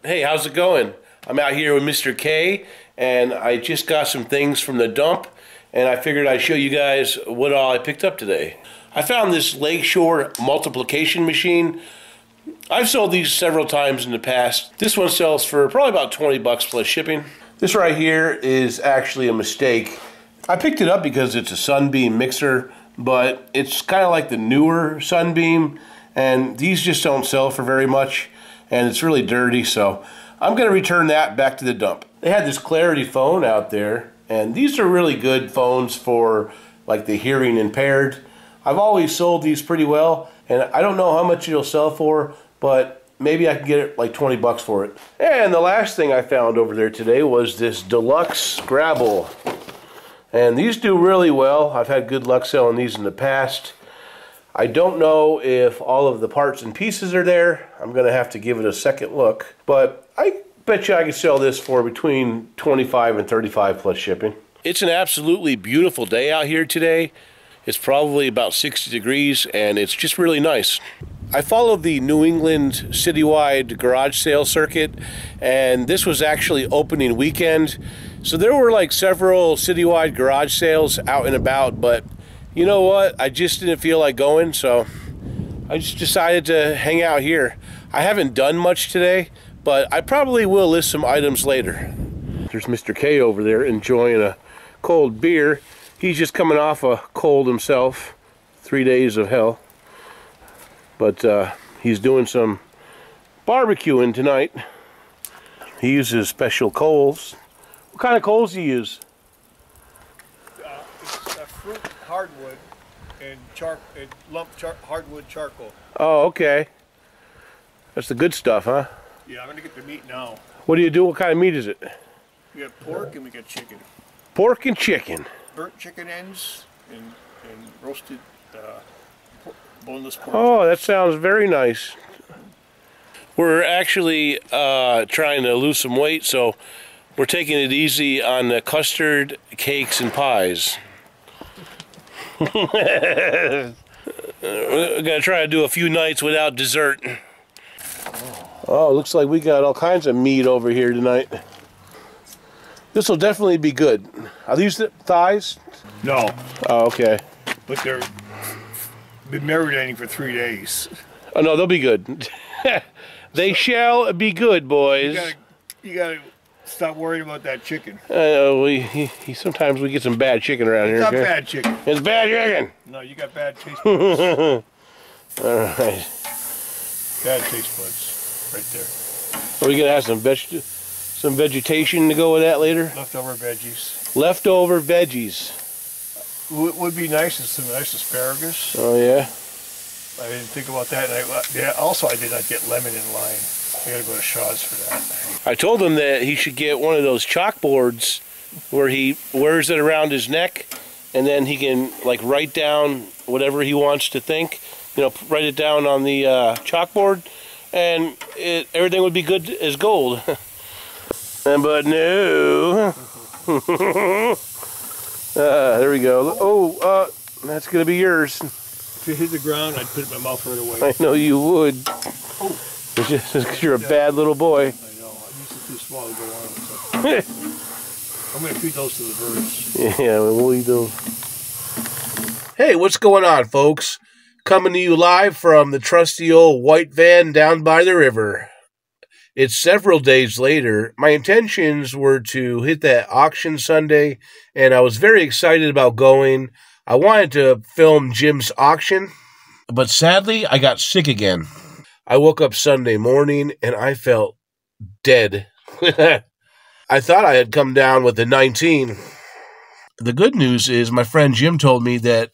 Hey, how's it going? I'm out here with Mr. K, and I just got some things from the dump, and I figured I'd show you guys what all I picked up today. I found this Lakeshore multiplication machine. I've sold these several times in the past. This one sells for probably about 20 bucks plus shipping. This right here is actually a mistake. I picked it up because it's a Sunbeam mixer, but it's kind of like the newer Sunbeam, and these just don't sell for very much, and it's really dirty, so I'm going to return that back to the dump. They had this Clarity phone out there, and these are really good phones for like the hearing impaired. I've always sold these pretty well, and I don't know how much it'll sell for, but maybe I can get it like 20 bucks for it. And the last thing I found over there today was this deluxe Scrabble. And these do really well. I've had good luck selling these in the past. I don't know if all of the parts and pieces are there. I'm going to have to give it a second look. But I bet you I could sell this for between 25 and 35 plus shipping. It's an absolutely beautiful day out here today. It's probably about 60 degrees and it's just really nice. I followed the New England citywide garage sale circuit, and this was actually opening weekend. So there were like several citywide garage sales out and about, but you know what? I just didn't feel like going, so I just decided to hang out here. I haven't done much today, but I probably will list some items later. There's Mr. K over there enjoying a cold beer. He's just coming off a cold himself. 3 days of hell. But he's doing some barbecuing tonight. He uses special coals. What kind of coals do you use? It's fruit hardwood and hardwood charcoal. Oh, okay. That's the good stuff, huh? Yeah, I'm gonna get the meat now. What do you do? What kind of meat is it? We got pork and we got chicken. Pork and chicken. Burnt chicken ends and roasted boneless pork. Oh, that sounds very nice. We're actually trying to lose some weight, so we're taking it easy on the custard, cakes, and pies. We're going to try to do a few nights without dessert. Oh, looks like we got all kinds of meat over here tonight. This will definitely be good. Are these the thighs? No. Oh, okay. But they're been marinating for 3 days. Oh, no, they'll be good. They shall be good, boys. You gotta stop worrying about that chicken. Sometimes we get some bad chicken around here. It's not bad chicken. It's bad chicken. No, you got bad taste buds. All right. Bad taste buds, right there. Are we gonna have some vegetation to go with that later? Leftover veggies. Leftover veggies. What would be nice is some nice asparagus. Oh yeah. I didn't think about that. And also, I did not get lemon and lime. I gotta go to Shaw's for that. I told him that he should get one of those chalkboards where he wears it around his neck, and then he can like write down whatever he wants to think. You know, write it down on the chalkboard, and everything would be good as gold. But no. There we go. Oh, that's gonna be yours. If it hit the ground, I'd put it in my mouth right away. I know you would. Oh. It's just because you're a bad little boy. I know. I'm used to too small to go on. So. I'm going to feed those to the birds. Yeah, we'll eat those. Hey, what's going on, folks? Coming to you live from the trusty old white van down by the river. It's several days later. My intentions were to hit that auction Sunday, and I was very excited about going. I wanted to film Jim's auction, but sadly, I got sick again. I woke up Sunday morning, and I felt dead. I thought I had come down with the 19. The good news is my friend Jim told me that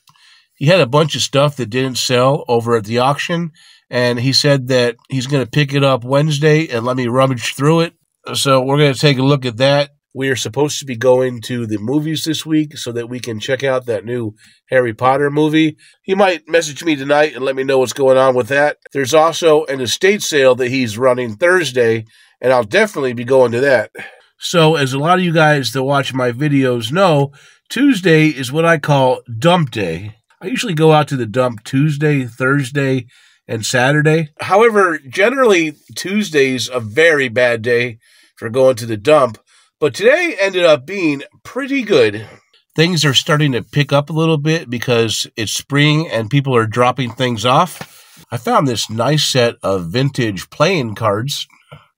he had a bunch of stuff that didn't sell over at the auction, and he said that he's going to pick it up Wednesday and let me rummage through it. So we're going to take a look at that. We are supposed to be going to the movies this week so that we can check out that new Harry Potter movie. He might message me tonight and let me know what's going on with that. There's also an estate sale that he's running Thursday, and I'll definitely be going to that. So as a lot of you guys that watch my videos know, Tuesday is what I call dump day. I usually go out to the dump Tuesday, Thursday, and Saturday. However, generally Tuesday's a very bad day for going to the dump, but today ended up being pretty good. Things are starting to pick up a little bit because it's spring and people are dropping things off. I found this nice set of vintage playing cards.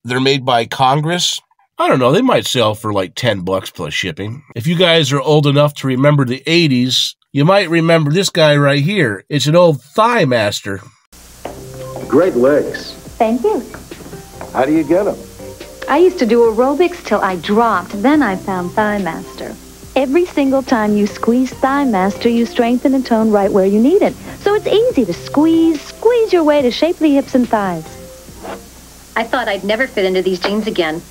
They're made by Congress. I don't know, they might sell for like $10 plus shipping. If you guys are old enough to remember the 80s, you might remember this guy right here. It's an old Thigh Master. Great legs. Thank you. How do you get them? I used to do aerobics till I dropped. Then I found Thigh Master. Every single time you squeeze Thigh Master, you strengthen and tone right where you need it. So it's easy to squeeze your way to shapely hips and thighs. I thought I'd never fit into these jeans again.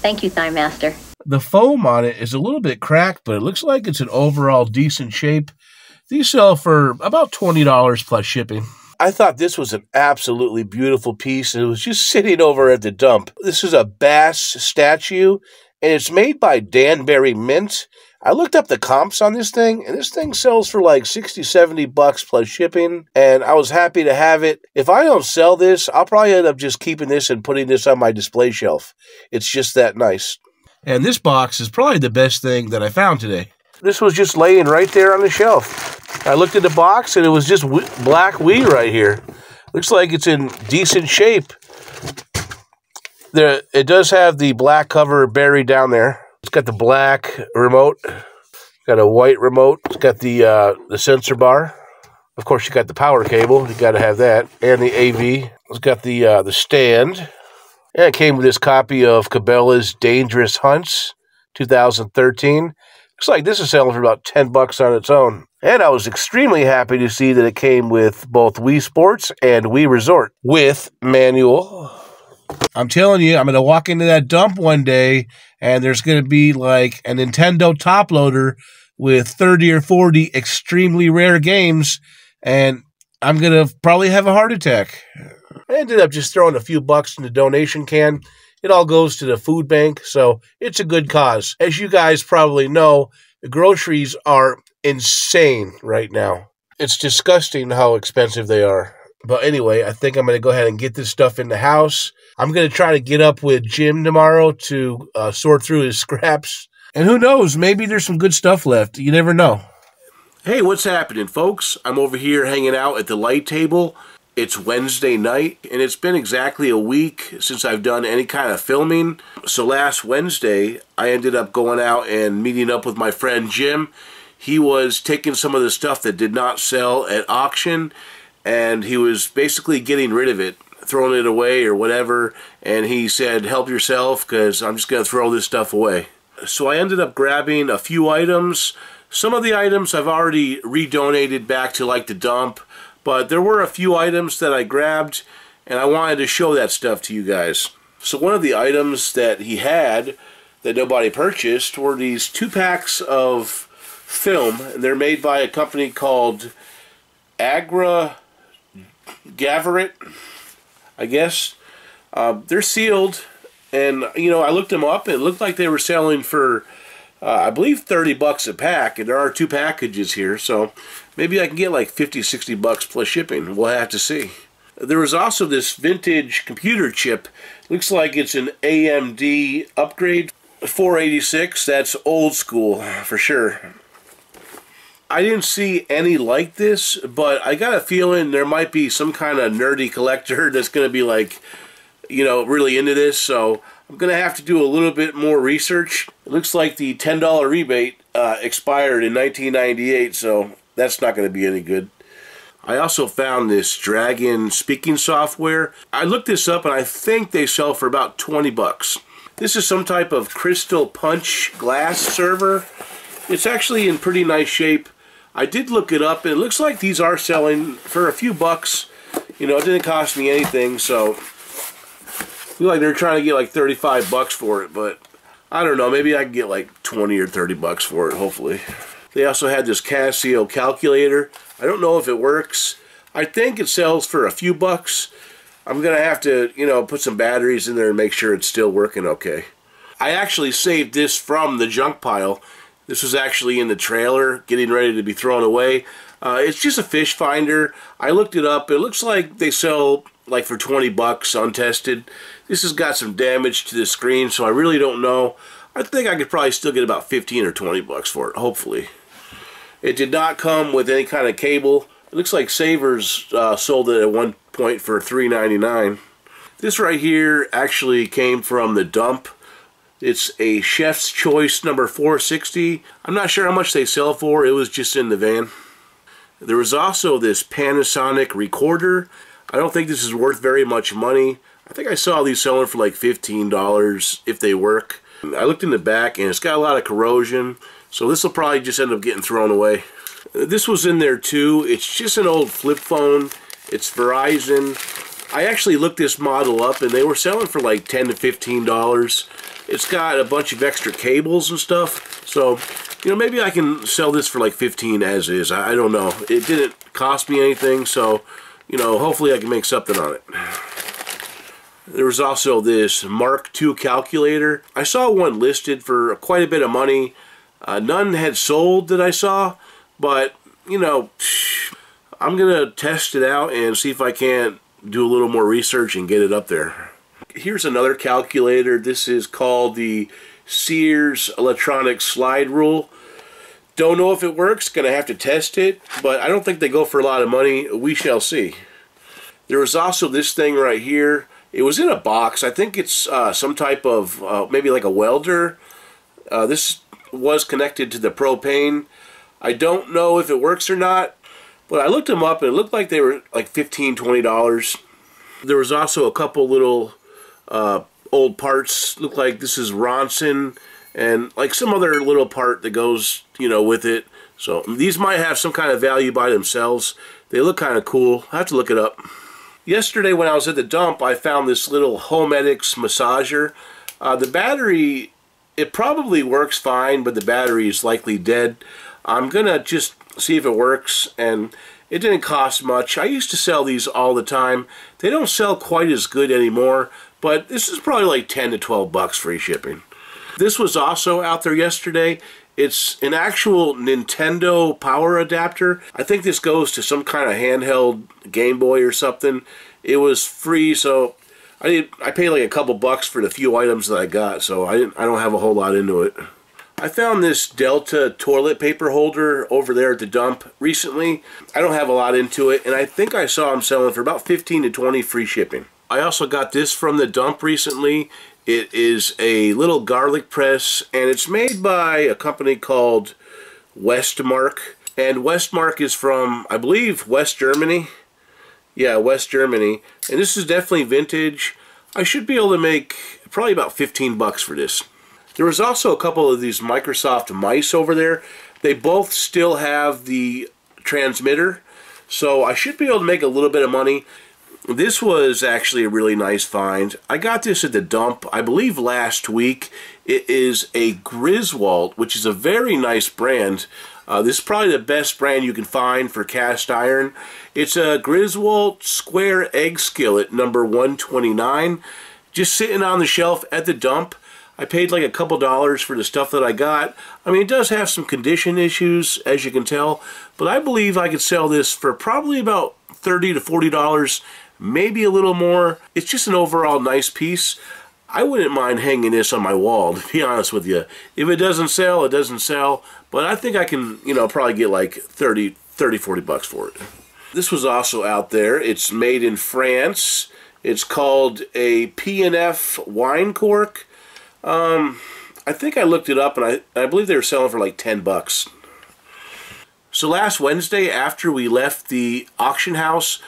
Thank you, Thigh Master. The foam on it is a little bit cracked, but it looks like it's in overall decent shape. These sell for about $20 plus shipping. I thought this was an absolutely beautiful piece, and it was just sitting over at the dump. This is a bass statue, and it's made by Danbury Mint. I looked up the comps on this thing, and this thing sells for like $60-$70 plus shipping, and I was happy to have it. If I don't sell this, I'll probably end up just keeping this and putting this on my display shelf. It's just that nice. And this box is probably the best thing that I found today. This was just laying right there on the shelf. I looked at the box, and it was just black weed right here. Looks like it's in decent shape. It does have the black cover buried down there. It's got the black remote, got a white remote. It's got the sensor bar. Of course, you got the power cable. You got to have that, and the AV. It's got the stand, and it came with this copy of Cabela's Dangerous Hunts, 2013. Looks like this is selling for about $10 on its own. And I was extremely happy to see that it came with both Wii Sports and Wii Resort with manual. I'm telling you, I'm going to walk into that dump one day, and there's going to be like a Nintendo top loader with 30 or 40 extremely rare games, and I'm going to probably have a heart attack. I ended up just throwing a few bucks in the donation can. It all goes to the food bank, so it's a good cause. As you guys probably know, the groceries are insane right now. It's disgusting how expensive they are. But anyway, I think I'm going to go ahead and get this stuff in the house. I'm going to try to get up with Jim tomorrow to sort through his scraps. And who knows, maybe there's some good stuff left. You never know. Hey, what's happening, folks? I'm over here hanging out at the light table. It's Wednesday night, and it's been exactly a week since I've done any kind of filming. So last Wednesday, I ended up going out and meeting up with my friend Jim. He was taking some of the stuff that did not sell at auction, and he was basically getting rid of it, throwing it away or whatever, and he said, help yourself, because I'm just going to throw this stuff away. So I ended up grabbing a few items. Some of the items I've already redonated back to like the dump, but there were a few items that I grabbed, and I wanted to show that stuff to you guys. So one of the items that he had that nobody purchased were these 2 packs of film, and they're made by a company called Agra Gavarit, I guess. They're sealed, and you know, I looked them up, and it looked like they were selling for I believe $30 a pack, and there are 2 packages here, so maybe I can get like $50-$60 plus shipping. We'll have to see. There was also this vintage computer chip. Looks like it's an AMD upgrade 486. That's old school for sure. I didn't see any like this, but I got a feeling there might be some kind of nerdy collector that's going to be like, you know, really into this, so I'm going to have to do a little bit more research. It looks like the $10 rebate expired in 1998, so that's not going to be any good. I also found this Dragon speaking software. I looked this up, and I think they sell for about $20. This is some type of crystal punch glass server. It's actually in pretty nice shape. I did look it up, and it looks like these are selling for a few bucks. You know, it didn't cost me anything, so I feel like they're trying to get like $35 for it, but I don't know. Maybe I can get like $20 or $30 for it, hopefully. They also had this Casio Calculator. I don't know if it works. I think it sells for a few bucks. I'm going to have to, you know, put some batteries in there and make sure it's still working okay. I actually saved this from the junk pile. This was actually in the trailer, getting ready to be thrown away. It's just a fish finder. I looked it up. It looks like they sell like for 20 bucks untested. This has got some damage to the screen, so I really don't know. I think I could probably still get about 15 or 20 bucks for it, hopefully. It did not come with any kind of cable. It looks like Savers sold it at one point for $3.99. This right here actually came from the dump. It's a Chef's Choice number 460. I'm not sure how much they sell for. It was just in the van. There was also this Panasonic Recorder. I don't think this is worth very much money. I think I saw these selling for like $15 if they work. I looked in the back and it's got a lot of corrosion, so this will probably just end up getting thrown away. This was in there too. It's just an old flip phone. It's Verizon. I actually looked this model up and they were selling for like $10 to $15. It's got a bunch of extra cables and stuff, so you know, maybe I can sell this for like $15 as is. I don't know. It didn't cost me anything, so you know, hopefully I can make something on it. There was also this Mark II calculator. I saw one listed for quite a bit of money. None had sold that I saw, but you know, I'm gonna test it out and see if I can't do a little more research and get it up there. Here's another calculator. This is called the Sears Electronic Slide Rule. Don't know if it works, gonna have to test it, but I don't think they go for a lot of money. We shall see. There was also this thing right here. It was in a box. I think it's some type of, maybe like a welder. This was connected to the propane. I don't know if it works or not, but I looked them up and it looked like they were like $15, $20. There was also a couple little old parts. Look like this is Ronson and like some other little part that goes, you know, with it. So these might have some kind of value by themselves. They look kind of cool. I have to look it up. Yesterday when I was at the dump, I found this little Homedics Massager. The battery, it probably works fine, but the battery is likely dead. I'm gonna just see if it works, and it didn't cost much. I used to sell these all the time. They don't sell quite as good anymore, but this is probably like 10 to 12 bucks free shipping. This was also out there yesterday. It's an actual Nintendo power adapter. I think this goes to some kind of handheld Game Boy or something. It was free, so I paid like a couple bucks for the few items that I got, so I don't have a whole lot into it. I found this Delta toilet paper holder over there at the dump recently. I don't have a lot into it, and I think I saw them selling for about 15 to 20 free shipping. I also got this from the dump recently. It is a little garlic press, and it's made by a company called Westmark. And Westmark is from, I believe, West Germany. Yeah, West Germany. And this is definitely vintage. I should be able to make probably about 15 bucks for this. There was also a couple of these Microsoft mice over there. They both still have the transmitter, so I should be able to make a little bit of money. This was actually a really nice find. I got this at the dump, I believe last week. It is a Griswold, which is a very nice brand. This is probably the best brand you can find for cast iron. It's a Griswold square egg skillet number 129. Just sitting on the shelf at the dump. I paid like a couple dollars for the stuff that I got. I mean, it does have some condition issues, as you can tell, but I believe I could sell this for probably about $30 to $40. Maybe a little more. It's just an overall nice piece. I wouldn't mind hanging this on my wall, to be honest with you. If it doesn't sell, it doesn't sell. But I think I can, you know, probably get like 30, 40 bucks for it. This was also out there. It's made in France. It's called a P&F wine cork. I think I looked it up, and I believe they were selling for like 10 bucks. So last Wednesday, after we left the auction house,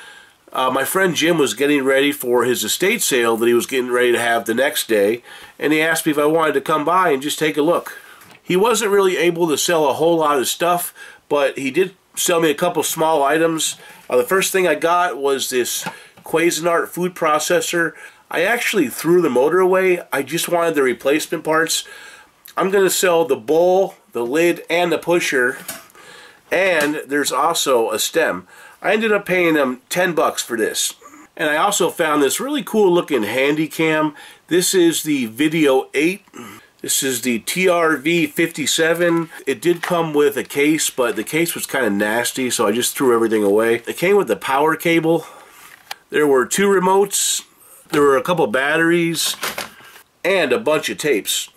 my friend Jim was getting ready for his estate sale that he was getting ready to have the next day, and he asked me if I wanted to come by and just take a look. He wasn't really able to sell a whole lot of stuff, but he did sell me a couple small items. The first thing I got was this Cuisinart food processor. I actually threw the motor away. I just wanted the replacement parts. I'm going to sell the bowl, the lid, and the pusher, and there's also a stem. I ended up paying them 10 bucks for this. And I also found this really cool looking handy cam. This is the Video 8. This is the TRV 57. It did come with a case, but the case was kind of nasty, so I just threw everything away. It came with the power cable. There were 2 remotes. There were a couple batteries and a bunch of tapes.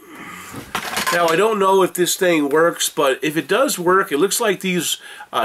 Now, I don't know if this thing works, but if it does work, it looks like these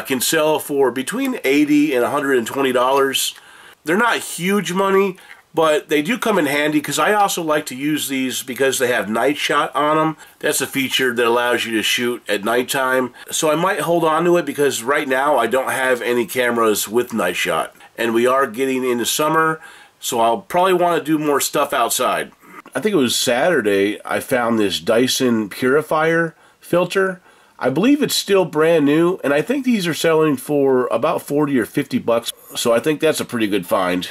can sell for between $80 and $120. They're not huge money, but they do come in handy because I also like to use these because they have night shot on them. That's a feature that allows you to shoot at nighttime. So I might hold on to it because right now I don't have any cameras with night shot. And we are getting into summer, so I'll probably want to do more stuff outside. I think it was Saturday I found this Dyson purifier filter. I believe it's still brand new, and I think these are selling for about 40 or 50 bucks. So I think that's a pretty good find.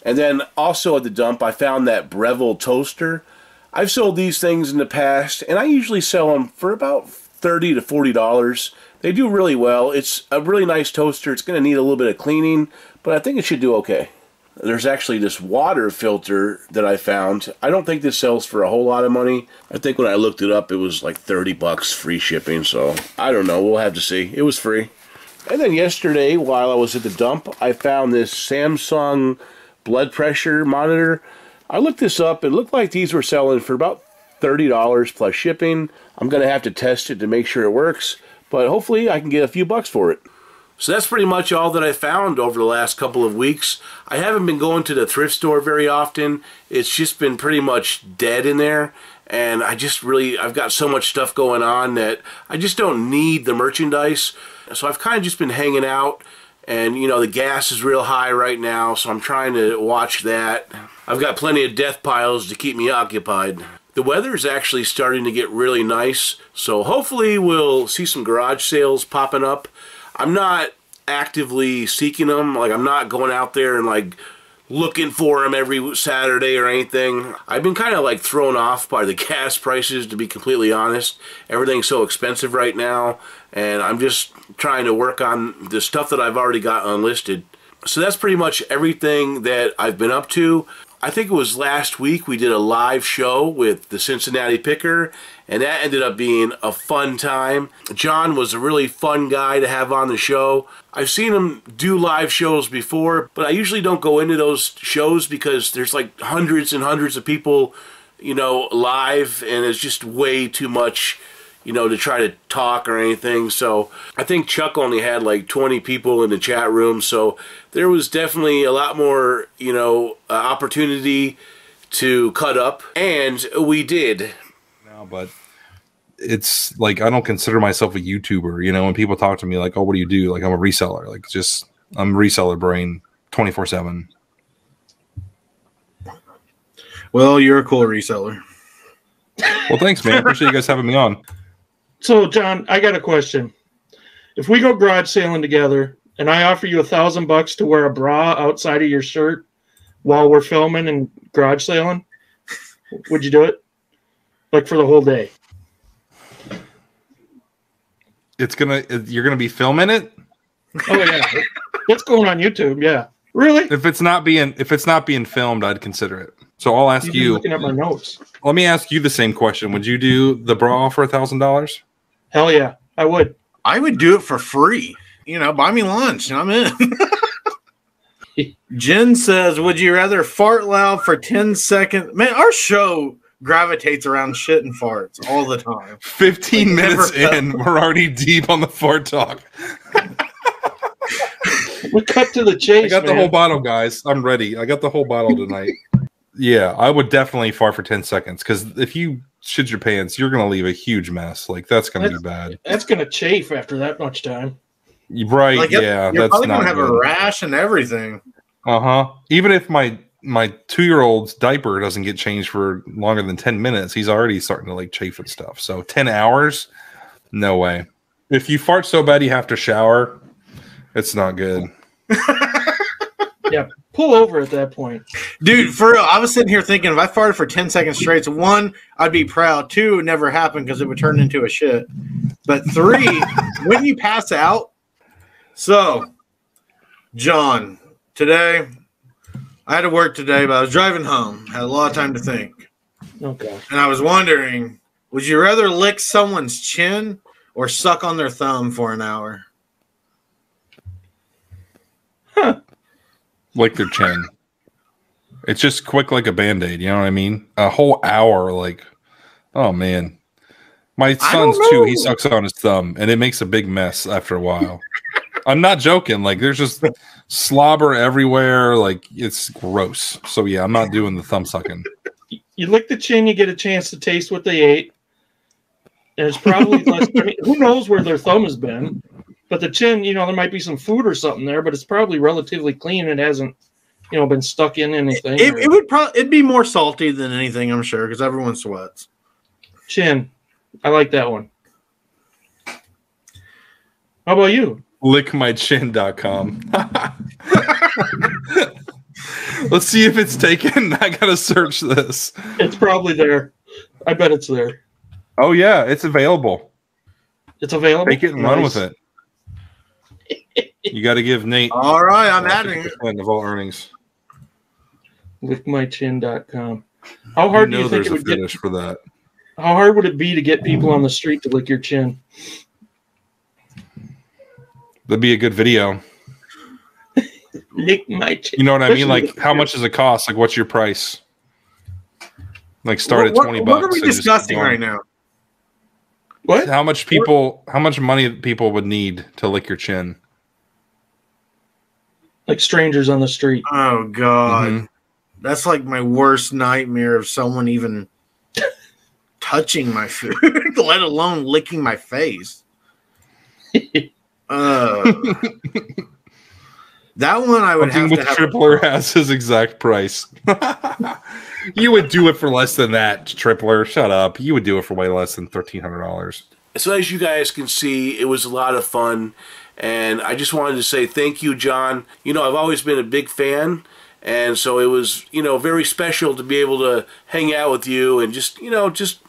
And then also at the dump I found that Breville Toaster. I've sold these things in the past, and I usually sell them for about $30 to $40. They do really well. It's a really nice toaster. It's going to need a little bit of cleaning, but I think it should do okay. There's actually this water filter that I found. I don't think this sells for a whole lot of money. I think when I looked it up, it was like 30 bucks free shipping, so I don't know. We'll have to see. It was free. And then yesterday, while I was at the dump, I found this Samsung blood pressure monitor. I looked this up. It looked like these were selling for about $30 plus shipping. I'm going to have to test it to make sure it works, but hopefully I can get a few bucks for it. So that's pretty much all that I found over the last couple of weeks. I haven't been going to the thrift store very often. It's just been pretty much dead in there. And I've got so much stuff going on that I just don't need the merchandise. So I've kind of just been hanging out. And, you know, the gas is real high right now, so I'm trying to watch that. I've got plenty of death piles to keep me occupied. The weather is actually starting to get really nice, so hopefully we'll see some garage sales popping up. I'm not actively seeking them. Like, I'm not going out there and like looking for them every Saturday or anything. I've been kind of like thrown off by the gas prices, to be completely honest. Everything's so expensive right now, and I'm just trying to work on the stuff that I've already got unlisted. So that's pretty much everything that I've been up to. I think it was last week we did a live show with the Cincinatti Picker, and that ended up being a fun time. John was a really fun guy to have on the show. I've seen him do live shows before, but I usually don't go into those shows because there's like hundreds and hundreds of people, you know, live, and it's just way too much, you know, to try to talk or anything. So I think Chuck only had like 20 people in the chat room, so there was definitely a lot more, you know, opportunity to cut up, and we did. No, but it's like, I don't consider myself a YouTuber. You know, when people talk to me like, oh, what do you do? Like, I'm a reseller. Like, just, I'm reseller brain 24/7. Well, you're a cool reseller. Well, thanks, man. Appreciate you guys having me on. So, John, I got a question. If we go garage sailing together and I offer you $1,000 to wear a bra outside of your shirt while we're filming and garage sailing, would you do it? Like for the whole day? You're gonna be filming it? Oh yeah, it's going on YouTube. Yeah, really? If it's not being filmed, I'd consider it. So I'll ask you. Looking at my notes. Let me ask you the same question. Would you do the bra for $1,000? Hell yeah, I would. I would do it for free. You know, buy me lunch and I'm in. Jen says, would you rather fart loud for 10 seconds? Man, our show gravitates around shit and farts all the time. 15 minutes in, we're already deep on the fart talk. We cut to the chase. I got the whole bottle, guys. I'm ready. I got the whole bottle tonight. Yeah, I would definitely fart for 10 seconds, because if you shit your pants, you're going to leave a huge mess. Like, that's going to be bad. That's going to chafe after that much time. Right, like, yeah. You're probably going to have a rash and everything. Uh-huh. Even if my 2-year-old's diaper doesn't get changed for longer than 10 minutes, he's already starting to, like, chafe and stuff. So 10 hours? No way. If you fart so bad you have to shower, it's not good. Yeah, pull over at that point. Dude, for real, I was sitting here thinking if I farted for 10 seconds straight, so 1, I'd be proud. 2, it would never happen because it would turn into a shit. But 3, when you pass out. So, John, today, I had to work today, but I was driving home. Had a lot of time to think. Okay. And I was wondering, Would you rather lick someone's chin or suck on their thumb for an hour? Lick their chin. It's just quick like a Band-Aid, you know what I mean? A whole hour, like, oh man. My son's too, he sucks on his thumb, and it makes a big mess after a while. I'm not joking. Like, there's just slobber everywhere. Like, it's gross. So, yeah, I'm not doing the thumb sucking. You lick the chin, you get a chance to taste what they ate. And it's probably less, I mean, who knows where their thumb has been. But the chin, you know, there might be some food or something there, but it's probably relatively clean. It hasn't, you know, been stuck in anything. It'd be more salty than anything, I'm sure, because everyone sweats. Chin. I like that one. How about you? Lickmychin.com. Let's see if it's taken. I gotta search this. It's probably there. I bet it's there. Oh yeah, it's available. It's available. Take it and run with it. You got to give Nate. All right, I'm adding it. Of all earnings. Lickmychin.com. How hard do you think it would get for that? How hard would it be to get people on the street to lick your chin? That'd be a good video. Lick my chin. You know what I mean? Like, how much does it cost? Like, what's your price? Like, start at $20. What are we discussing right now? What? How much money people would need to lick your chin? Like strangers on the street. Oh God, that's like my worst nightmare of someone even touching my food, let alone licking my face. That one I would have to have. Tripler has his exact price. You would do it for less than that, Tripler. Shut up. You would do it for way less than $1,300. So as you guys can see, it was a lot of fun. And I just wanted to say thank you, John. You know, I've always been a big fan. And so it was, you know, very special to be able to hang out with you and just, you know, just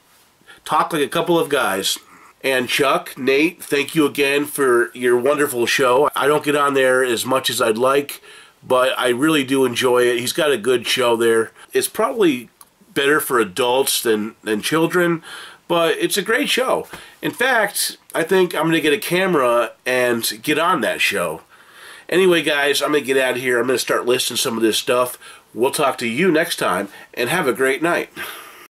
talk like a couple of guys. And Chuck, Nate, thank you again for your wonderful show. I don't get on there as much as I'd like, but I really do enjoy it. He's got a good show there. It's probably better for adults than children, but it's a great show. In fact, I think I'm going to get a camera and get on that show. Anyway, guys, I'm going to get out of here. I'm going to start listing some of this stuff. We'll talk to you next time, and have a great night.